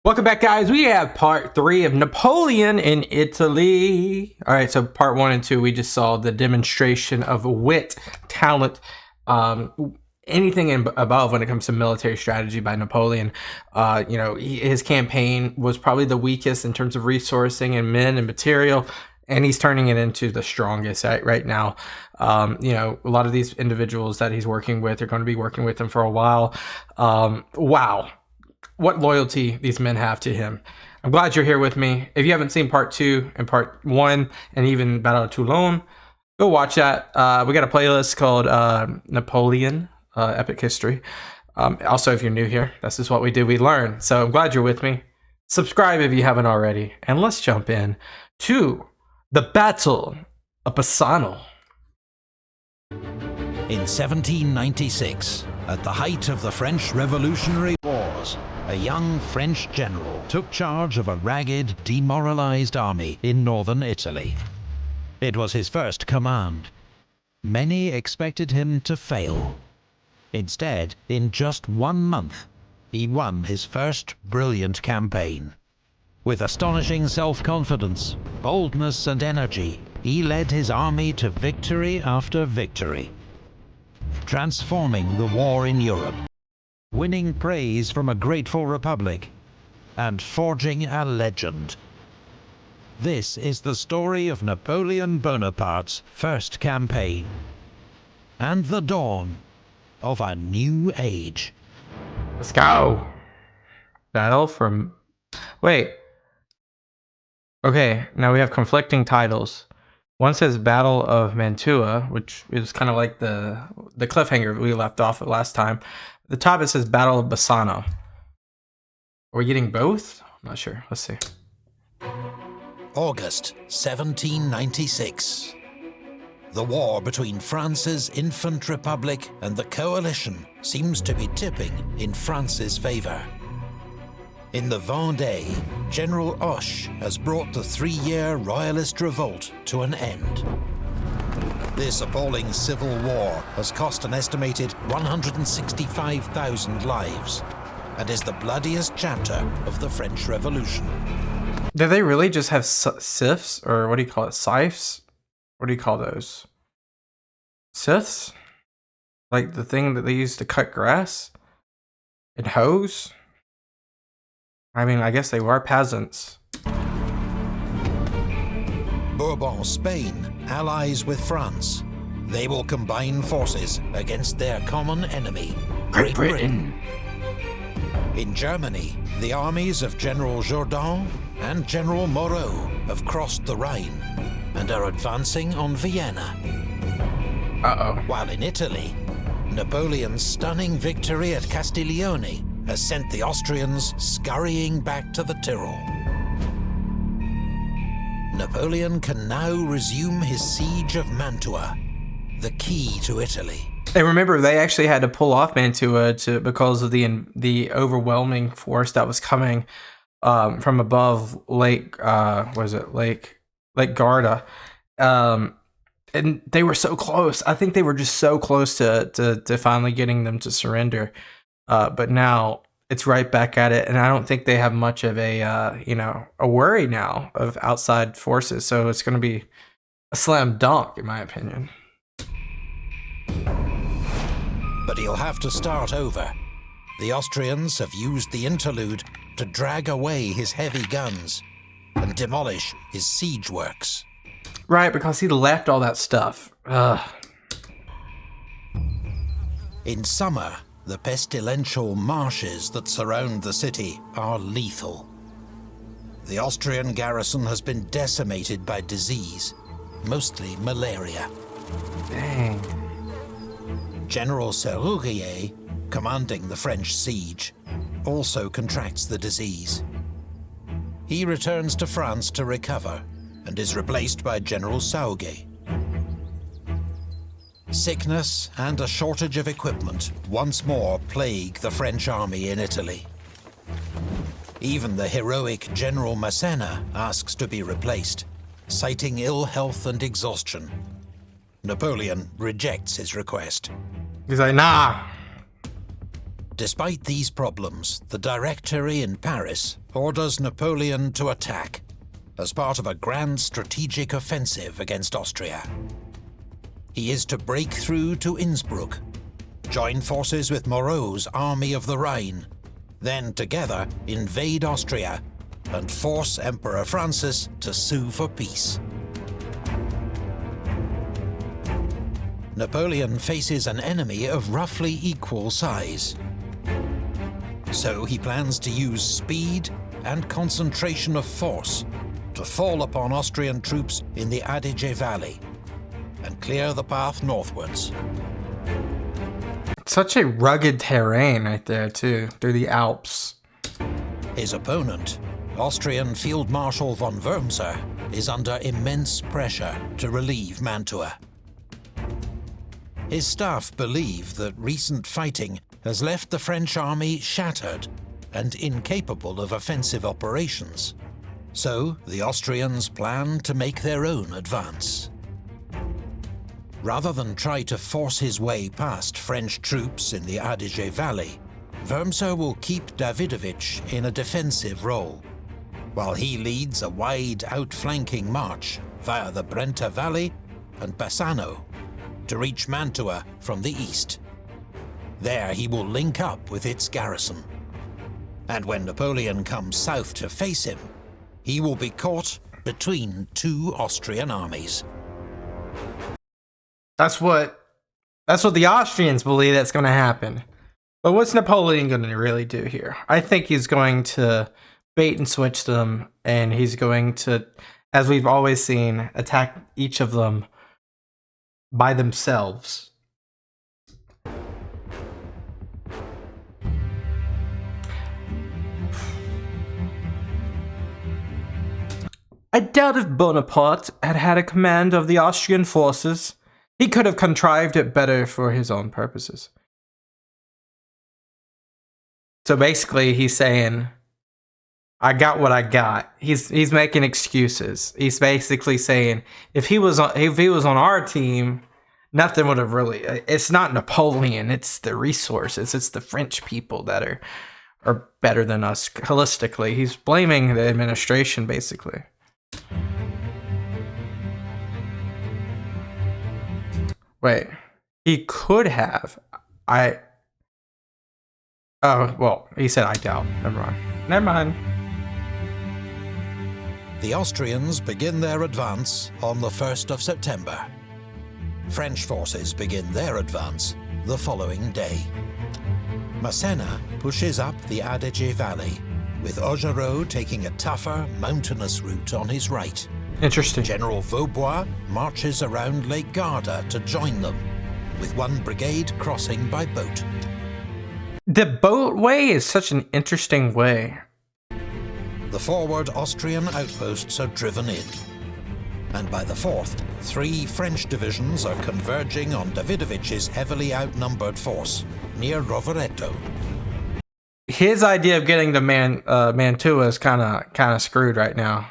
Welcome back, guys. We have part 3 of Napoleon in Italy. All right, so part 1 and 2, we just saw the demonstration of wit, talent, anything above when it comes to military strategy by Napoleon. His campaign was probably the weakest in terms of resourcing and men and material, and he's turning it into the strongest right now. A lot of these individuals that he's working with are going to be working with him for a while. Wow. What loyalty these men have to him. I'm glad you're here with me. If you haven't seen part 2 and part 1 and even Battle of Toulon, go watch that. We got a playlist called Napoleon, Epic History. Also, if you're new here, this is what we do. We learn. So I'm glad you're with me. Subscribe if you haven't already. And let's jump in to the Battle of Bassano. In 1796, at the height of the French Revolutionary Wars, a young French general took charge of a ragged, demoralized army in northern Italy. It was his first command. Many expected him to fail. Instead, in just 1 month, he won his first brilliant campaign. With astonishing self-confidence, boldness and energy, he led his army to victory after victory, transforming the war in Europe, winning praise from a grateful republic, and forging a legend. This is the story of Napoleon Bonaparte's first campaign, and the dawn of a new age. Let's go. Battle from... Wait. Okay, now we have conflicting titles. One says Battle of Mantua, which is kind of like the cliffhanger we left off at last time. At the top it says Battle of Bassano. Are we getting both? I'm not sure. Let's see. August 1796. The war between France's infant republic and the coalition seems to be tipping in France's favor. In the Vendée, General Hoche has brought the 3-year royalist revolt to an end. This appalling civil war has cost an estimated 165,000 lives and is the bloodiest chapter of the French Revolution. Do they really just have scythes, or what do you call it, scythes? What do you call those? Scythes? Like the thing that they use to cut grass? And hoes? I mean, I guess they were peasants. Bourbon Spain allies with France. They will combine forces against their common enemy, Great Britain. In Germany, the armies of General Jourdan and General Moreau have crossed the Rhine and are advancing on Vienna. While in Italy, Napoleon's stunning victory at Castiglione has sent the Austrians scurrying back to the Tyrol. Napoleon can now resume his siege of Mantua, the key to Italy. And remember, they actually had to pull off Mantua because of the overwhelming force that was coming from above Lake Garda, and they were so close. I think they were just so close to finally getting them to surrender. But now it's right back at it, and I don't think they have much of a worry now of outside forces. So it's going to be a slam dunk, in my opinion. But he'll have to start over. The Austrians have used the interlude to drag away his heavy guns and demolish his siege works. Right, because he left all that stuff. Ugh. In summer, the pestilential marshes that surround the city are lethal. The Austrian garrison has been decimated by disease, mostly malaria. Dang. General Serrurier, commanding the French siege, also contracts the disease. He returns to France to recover and is replaced by General Sauguet. Sickness and a shortage of equipment once more plague the French army in Italy. Even the heroic General Massena asks to be replaced, citing ill health and exhaustion. Napoleon rejects his request. He's like, nah. Despite these problems, the Directory in Paris orders Napoleon to attack as part of a grand strategic offensive against Austria. He is to break through to Innsbruck, join forces with Moreau's Army of the Rhine, then together invade Austria and force Emperor Francis to sue for peace. Napoleon faces an enemy of roughly equal size. So he plans to use speed and concentration of force to fall upon Austrian troops in the Adige Valley and clear the path northwards. Such a rugged terrain right there, too, through the Alps. His opponent, Austrian Field Marshal von Wurmser, is under immense pressure to relieve Mantua. His staff believe that recent fighting has left the French army shattered and incapable of offensive operations. So the Austrians plan to make their own advance. Rather than try to force his way past French troops in the Adige Valley, Wurmser will keep Davidovich in a defensive role, while he leads a wide outflanking march via the Brenta Valley and Bassano to reach Mantua from the east. There he will link up with its garrison. And when Napoleon comes south to face him, he will be caught between two Austrian armies. That's what the Austrians believe that's going to happen. But what's Napoleon going to really do here? I think he's going to bait and switch them, and he's going to, as we've always seen, attack each of them by themselves. I doubt if Bonaparte had had a command of the Austrian forces, he could have contrived it better for his own purposes. So basically, he's saying, I got what I got. He's making excuses. He's basically saying, if he was on our team, nothing would have really. It's not Napoleon. It's the resources. It's the French people that are better than us holistically. He's blaming the administration basically. Wait, he could have. Oh well, he said I doubt. Never mind. The Austrians begin their advance on the 1st of September. French forces begin their advance the following day. Massena pushes up the Adige Valley, with Augereau taking a tougher, mountainous route on his right. Interesting. General Vaubois marches around Lake Garda to join them, with one brigade crossing by boat. The boat way is such an interesting way. The forward Austrian outposts are driven in, and by the 4th, 3 French divisions are converging on Davidovich's heavily outnumbered force near Rovereto. His idea of getting to Mantua is kind of screwed right now.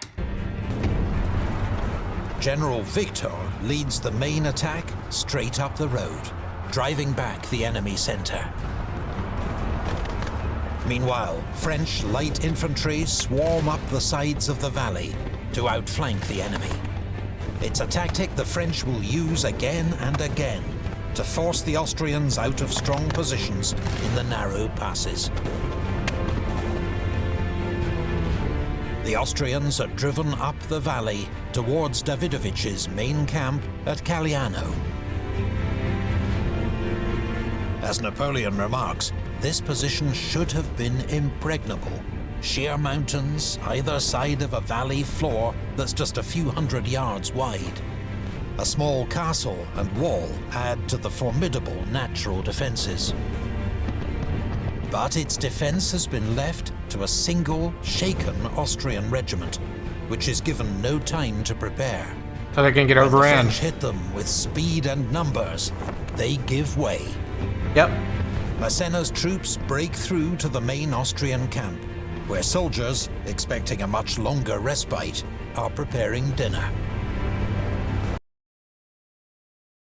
General Victor leads the main attack straight up the road, driving back the enemy center. Meanwhile, French light infantry swarm up the sides of the valley to outflank the enemy. It's a tactic the French will use again and again to force the Austrians out of strong positions in the narrow passes. The Austrians are driven up the valley towards Davidovich's main camp at Caliano. As Napoleon remarks, this position should have been impregnable. Sheer mountains either side of a valley floor that's just a few hundred yards wide. A small castle and wall add to the formidable natural defenses. But its defense has been left to a single, shaken Austrian regiment, which is given no time to prepare. So they can get When the overran. French hit them with speed and numbers, they give way. Yep. Massena's troops break through to the main Austrian camp, where soldiers, expecting a much longer respite, are preparing dinner.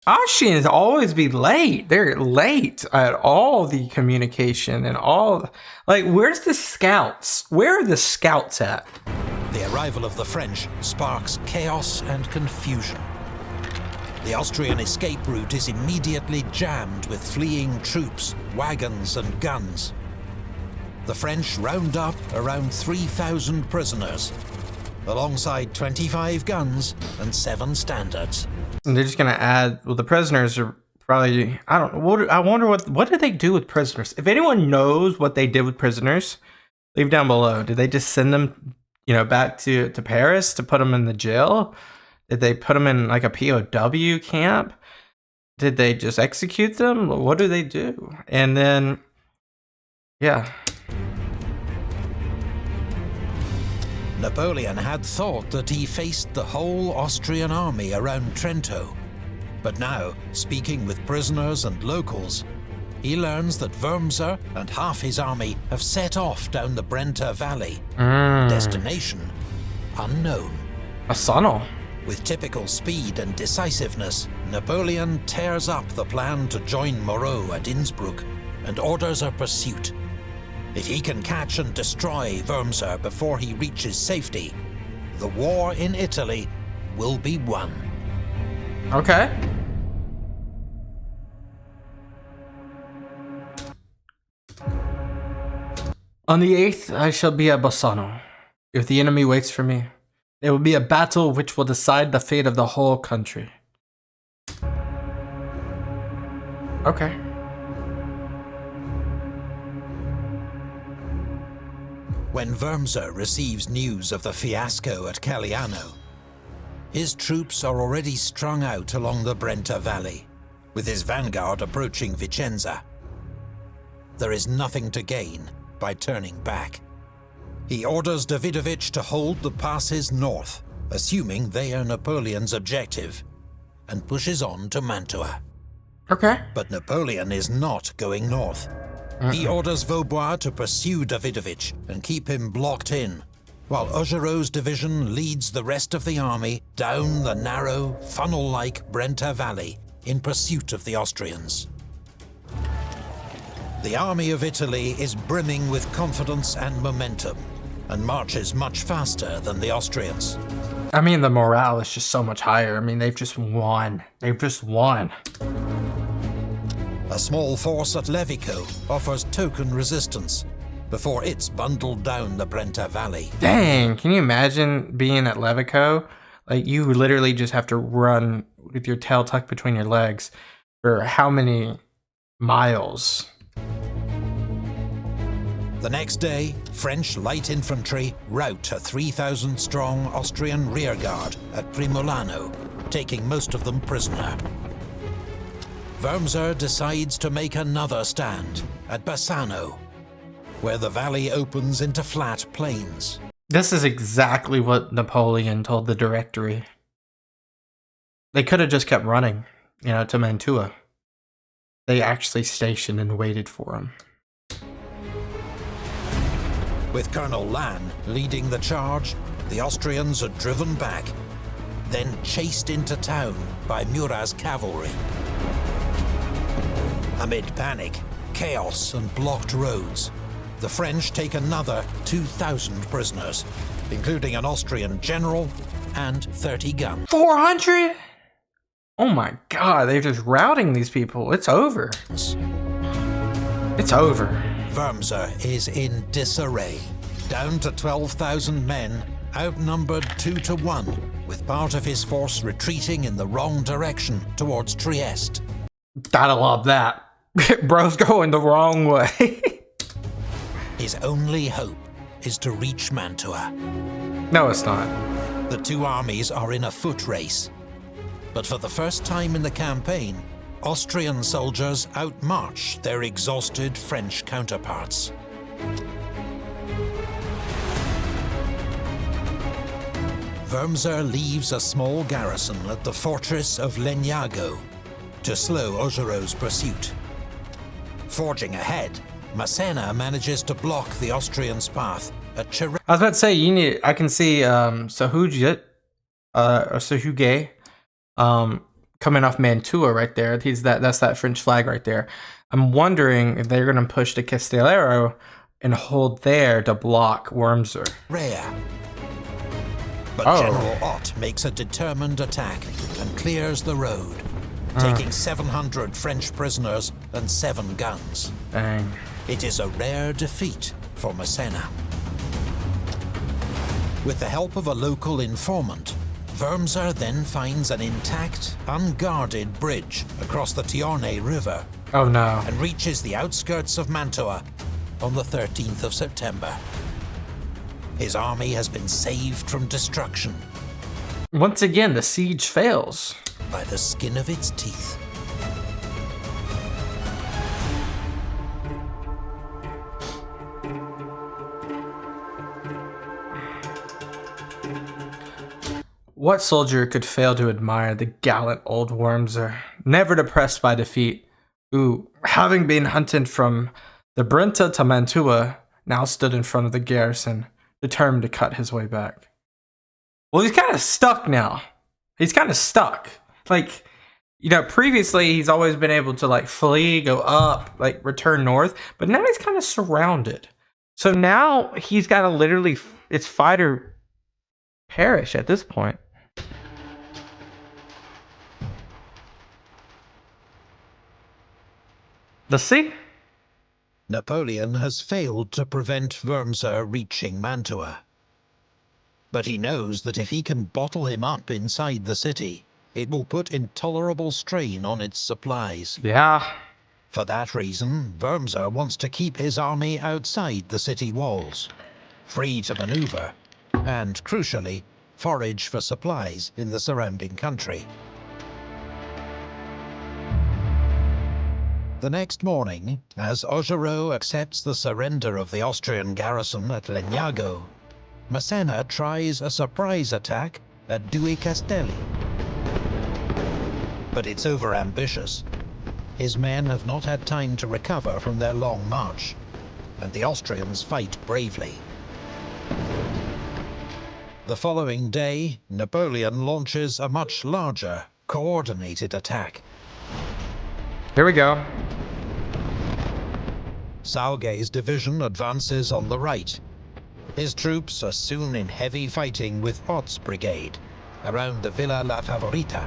Austrians always be late. They're late at all the communication and all. Like, where's the scouts? Where are the scouts at? The arrival of the French sparks chaos and confusion. The Austrian escape route is immediately jammed with fleeing troops, wagons and guns. The French round up around 3,000 prisoners, alongside 25 guns and 7 standards. And they're just gonna add. Well, the prisoners are probably. I don't know. I wonder what did they do with prisoners? If anyone knows what they did with prisoners, leave down below. Did they just send them, back to Paris to put them in the jail? Did they put them in like a POW camp? Did they just execute them? What do they do? And then, yeah. Napoleon had thought that he faced the whole Austrian army around Trento. But now, speaking with prisoners and locals, he learns that Wurmser and half his army have set off down the Brenta Valley. Destination unknown. Bassano. With typical speed and decisiveness, Napoleon tears up the plan to join Moreau at Innsbruck and orders a pursuit. If he can catch and destroy Wurmser before he reaches safety, the war in Italy will be won. Okay. On the 8th, I shall be at Bassano. If the enemy waits for me, it will be a battle which will decide the fate of the whole country. Okay. When Wurmser receives news of the fiasco at Caliano, his troops are already strung out along the Brenta Valley, with his vanguard approaching Vicenza. There is nothing to gain by turning back. He orders Davidovich to hold the passes north, assuming they are Napoleon's objective, and pushes on to Mantua. Okay. But Napoleon is not going north. He orders Vaubois to pursue Davidovich and keep him blocked in, while Augereau's division leads the rest of the army down the narrow, funnel-like Brenta Valley in pursuit of the Austrians. The army of Italy is brimming with confidence and momentum, and marches much faster than the Austrians. I mean, the morale is just so much higher. I mean, they've just won. They've just won. A small force at Levico offers token resistance before it's bundled down the Brenta Valley. Dang, can you imagine being at Levico? Like, you literally just have to run with your tail tucked between your legs for how many miles? The next day, French light infantry rout a 3,000-strong Austrian rearguard at Primulano, taking most of them prisoner. Wurmser decides to make another stand at Bassano, where the valley opens into flat plains. This is exactly what Napoleon told the Directory. They could have just kept running, to Mantua. They actually stationed and waited for him. With Colonel Lannes leading the charge, the Austrians are driven back, then chased into town by Murat's cavalry. Amid panic, chaos and blocked roads, the French take another 2,000 prisoners, including an Austrian general and 30 guns. 400? Oh my god, they're just routing these people. It's over. It's over. Wurmser is in disarray, down to 12,000 men, outnumbered 2-1, with part of his force retreating in the wrong direction towards Trieste. Gotta love that. Bro's going the wrong way. His only hope is to reach Mantua. No, it's not. The two armies are in a foot race. But for the first time in the campaign, Austrian soldiers outmarch their exhausted French counterparts. Wurmser leaves a small garrison at the fortress of Legnago to slow Augereau's pursuit. Forging ahead, Massena manages to block the Austrians' path at Chiré. I was about to say, I can see Sahuge coming off Mantua right there. That's that French flag right there. I'm wondering if they're going to push to Castellero and hold there to block Wurmser. Rare. But General Ott makes a determined attack and clears the road, taking 700 French prisoners and 7 guns. Dang. It is a rare defeat for Massena. With the help of a local informant, Wurmser then finds an intact, unguarded bridge across the Tione River. Oh no. And reaches the outskirts of Mantua on the 13th of September. His army has been saved from destruction. Once again, the siege fails. By the skin of its teeth. What soldier could fail to admire the gallant old Wurmser, never depressed by defeat, who, having been hunted from the Brenta to Mantua, now stood in front of the garrison, determined to cut his way back. Well, he's kind of stuck now. He's kind of stuck. Like, you know, previously he's always been able to like flee, go up, like return north, but now he's kind of surrounded. So now he's got to literally, it's fight or perish at this point. Let's see. Napoleon has failed to prevent Wurmser reaching Mantua. But he knows that if he can bottle him up inside the city, it will put intolerable strain on its supplies. Yeah. For that reason, Wurmser wants to keep his army outside the city walls, free to maneuver, and, crucially, forage for supplies in the surrounding country. The next morning, as Augereau accepts the surrender of the Austrian garrison at Legnago, Massena tries a surprise attack at Due Castelli. But it's overambitious. His men have not had time to recover from their long march, and the Austrians fight bravely. The following day, Napoleon launches a much larger, coordinated attack. Here we go. Sauge's division advances on the right. His troops are soon in heavy fighting with Ott's brigade, around the Villa La Favorita.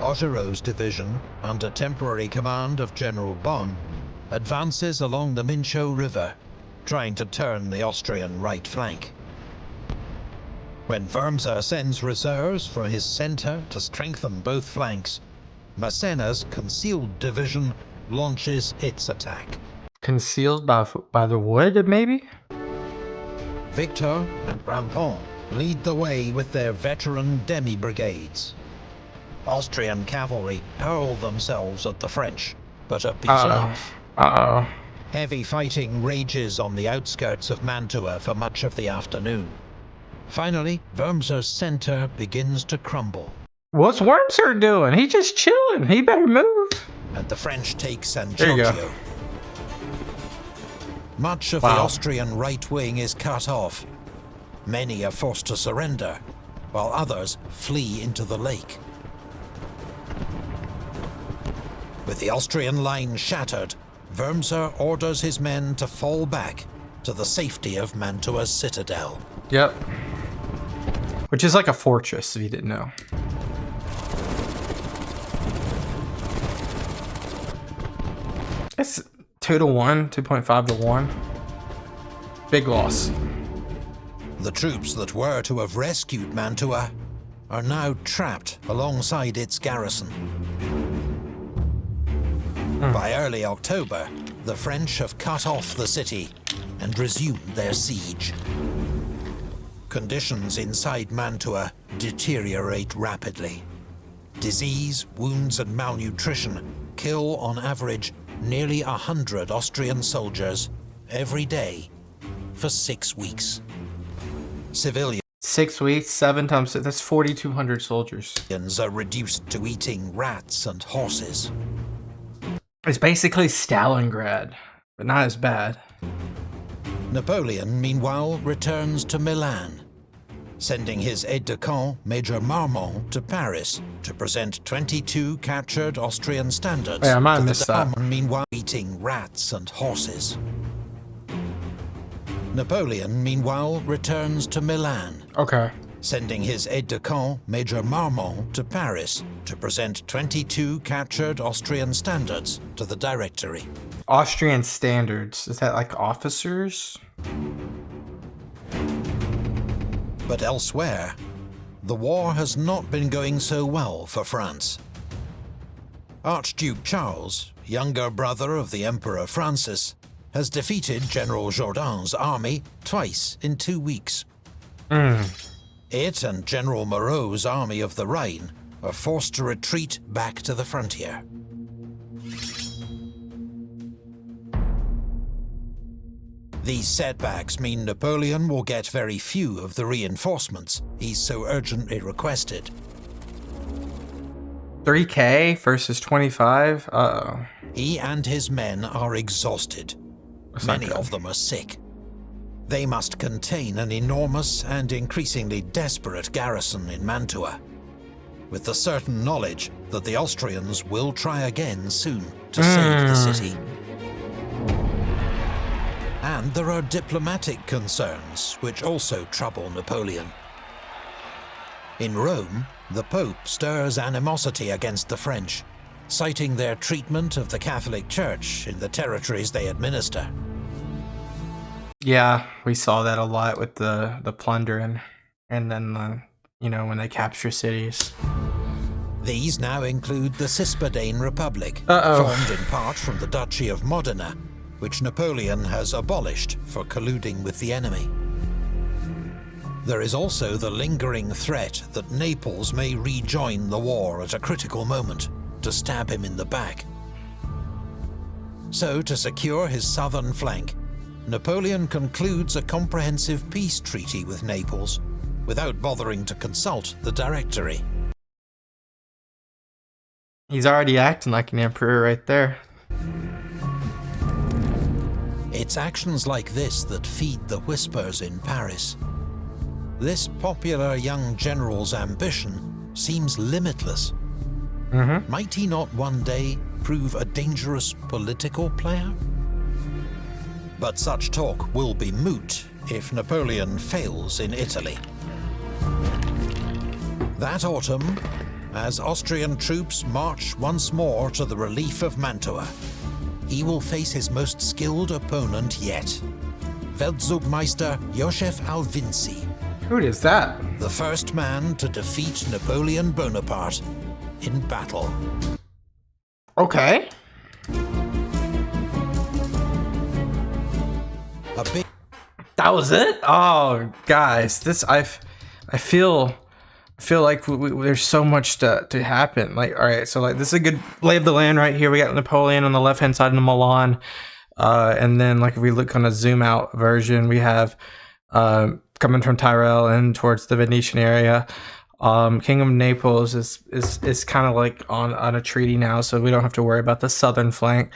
Augereau's division, under temporary command of General Bonne, advances along the Mincio River, trying to turn the Austrian right flank. When Wurmser sends reserves from his centre to strengthen both flanks, Massena's concealed division launches its attack. Concealed by the wood, maybe? Victor and Rampont lead the way with their veteran demi-brigades. Austrian cavalry hurl themselves at the French, but are beaten off. Heavy fighting rages on the outskirts of Mantua for much of the afternoon. Finally, Wurmser's centre begins to crumble. What's Wurmser doing? He's just chilling. He better move. And the French take San There you Giorgio. go. Much of the Austrian right wing is cut off. Many are forced to surrender, while others flee into the lake. With the Austrian line shattered, Wurmser orders his men to fall back to the safety of Mantua's citadel. Yep. Which is like a fortress, if you didn't know. It's 2-1, 2.5 to 1. Big loss. The troops that were to have rescued Mantua are now trapped alongside its garrison. By early October, the French have cut off the city and resumed their siege. Conditions inside Mantua deteriorate rapidly. Disease, wounds and malnutrition kill on average nearly 100 Austrian soldiers every day for 6 weeks. Civilians 6 weeks, 7 times 6, that's 4,200 soldiers. are reduced to eating rats and horses. It's basically Stalingrad, but not as bad. Napoleon, meanwhile, returns to Milan. sending his aide-de-camp, Major Marmont, to Paris to present 22 captured Austrian standards. Yeah, I might to have the missed that. meanwhile eating rats and horses. Napoleon, meanwhile, returns to Milan, Okay. sending his aide-de-camp, Major Marmont, to Paris to present 22 captured Austrian standards to the Directory. Austrian standards. Is that like officers? But elsewhere, the war has not been going so well for France. Archduke Charles, younger brother of the Emperor Francis, has defeated General Jourdan's army twice in 2 weeks. It and General Moreau's army of the Rhine are forced to retreat back to the frontier. These setbacks mean Napoleon will get very few of the reinforcements he's so urgently requested. 3K versus 25? Uh-oh. He and his men are exhausted. Many of them are sick. They must contain an enormous and increasingly desperate garrison in Mantua, with the certain knowledge that the Austrians will try again soon to save the city. And there are diplomatic concerns which also trouble Napoleon. In Rome, the Pope stirs animosity against the French, citing their treatment of the Catholic Church in the territories they administer. Yeah, we saw that a lot with the plundering, and then you know, when they capture cities. These now include the Cispadane Republic, Uh-oh. formed in part from the Duchy of Modena, which Napoleon has abolished for colluding with the enemy. There is also the lingering threat that Naples may rejoin the war at a critical moment to stab him in the back. So, to secure his southern flank, Napoleon concludes a comprehensive peace treaty with Naples without bothering to consult the Directory. He's already acting like an emperor right there. It's actions like this that feed the whispers in Paris. This popular young general's ambition seems limitless. Might he not one day prove a dangerous political player? But such talk will be moot if Napoleon fails in Italy. That autumn, as Austrian troops march once more to the relief of Mantua, he will face his most skilled opponent yet, Feldzugmeister Joseph Alvinci, Who is that? the first man to defeat Napoleon Bonaparte in battle. Okay. A big That was it? Oh, guys, this I feel like there's so much to happen. Like, all right, so like this is a good lay of the land right here. We got Napoleon on the left hand side of Milan, and then like if we look on a zoom out version, we have coming from Tyrol and towards the Venetian area. Kingdom of Naples is kind of like on a treaty now, so we don't have to worry about the southern flank.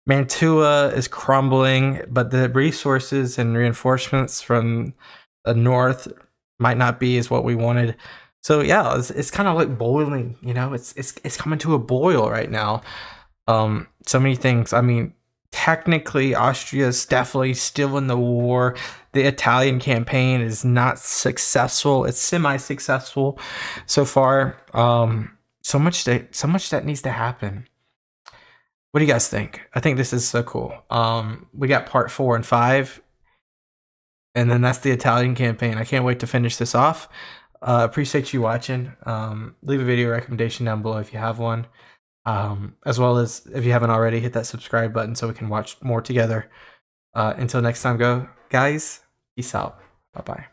Mantua is crumbling, but the resources and reinforcements from the north might not be as what we wanted. So yeah, it's kind of like boiling, you know, it's coming to a boil right now. So many things. I mean, technically Austria is definitely still in the war. The Italian campaign is not successful. It's semi-successful so far. So much that needs to happen. What do you guys think? I think this is so cool. We got part 4 and 5, and then that's the Italian campaign. I can't wait to finish this off. Appreciate you watching. Leave a video recommendation down below if you have one. As well as if you haven't already, hit that subscribe button so we can watch more together. Until next time, guys, peace out. Bye-bye.